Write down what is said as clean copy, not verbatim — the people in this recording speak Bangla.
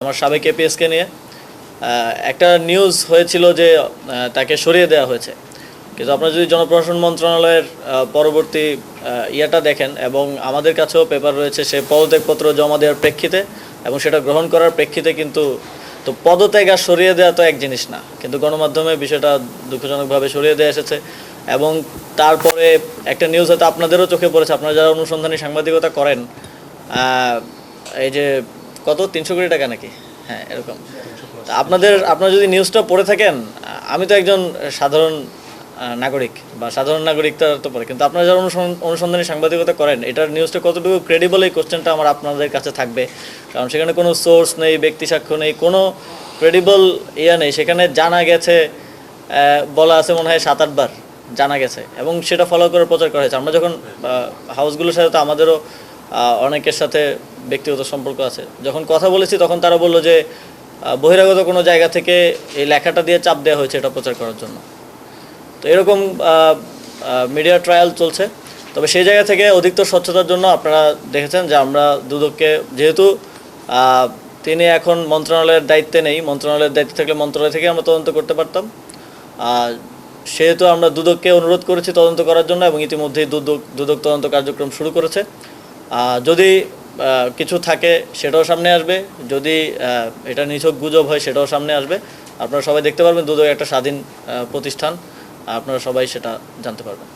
আমার সাবেক এপিএসকে নিয়ে একটা নিউজ হয়েছিল যে তাকে সরিয়ে দেওয়া হয়েছে, কিন্তু আপনারা যদি জনপ্রশাসন মন্ত্রণালয়ের পরবর্তী ইয়েটা দেখেন এবং আমাদের কাছেও পেপার রয়েছে, সে পদত্যাগপত্র জমা দেওয়ার প্রেক্ষিতে এবং সেটা গ্রহণ করার প্রেক্ষিতে কিন্তু তো পদত্যাগ আর সরিয়ে দেওয়া তো এক জিনিস না, কিন্তু গণমাধ্যমে বিষয়টা দুঃখজনকভাবে সরিয়ে দেওয়া এসেছে। এবং তারপরে একটা নিউজ হয়তো আপনাদেরও চোখে পড়েছে, আপনারা যারা অনুসন্ধানী সাংবাদিকতা করেন, এই যে কত 300 কোটি টাকা নাকি, হ্যাঁ এরকম। আপনারা যদি নিউজটা পড়ে থাকেন, আমি তো একজন সাধারণ নাগরিক বা সাধারণ নাগরিকটা তো পড়ে, কিন্তু আপনারা যারা অনুসন্ধানী সাংবাদিকতা করেন, এটার নিউজটা কতটুকু ক্রেডিবল, এই কোশ্চেনটা আমার আপনাদের কাছে থাকবে। কারণ সেখানে কোনো সোর্স নেই, ব্যক্তি সাক্ষ্য নেই, কোনো ক্রেডিবল ইয়া নেই। সেখানে জানা গেছে বলা আছে মনে হয় 7-8 বার জানা গেছে, এবং সেটা ফলো করে প্রচার করা হয়েছে। আমরা যখন হাউসগুলোর সাথে তো আমাদেরও অনেকের সাথে ব্যক্তিগত সম্পর্ক আছে, যখন কথা বলেছি তখন তারা বললো যে বহিরাগত কোনো জায়গা থেকে এই লেখাটা দিয়ে চাপ দেওয়া হয়েছে এটা প্রচার করার জন্য। তো এরকম মিডিয়া ট্রায়াল চলছে। তবে সেই জায়গা থেকে অধিকতর স্বচ্ছতার জন্য আপনারা দেখেছেন যে আমরা দুদককে, যেহেতু তিনি এখন মন্ত্রণালয়ের দায়িত্বে নেই, মন্ত্রণালয়ের দায়িত্বে থাকলে মন্ত্রণালয় থেকে আমরা তদন্ত করতে পারতাম, সেহেতু আমরা দুদককে অনুরোধ করেছি তদন্ত করার জন্য, এবং ইতিমধ্যেই দুদক তদন্ত কার্যক্রম শুরু করেছে। যদি কিছু থাকে সেটাও সামনে আসবে, যদি এটা নিছক গুজব হয় সেটাও সামনে আসবে। আপনারা সবাই দেখতে পারবেন, দুদক একটা স্বাধীন প্রতিষ্ঠান, আপনারা সবাই সেটা জানতে পারবেন।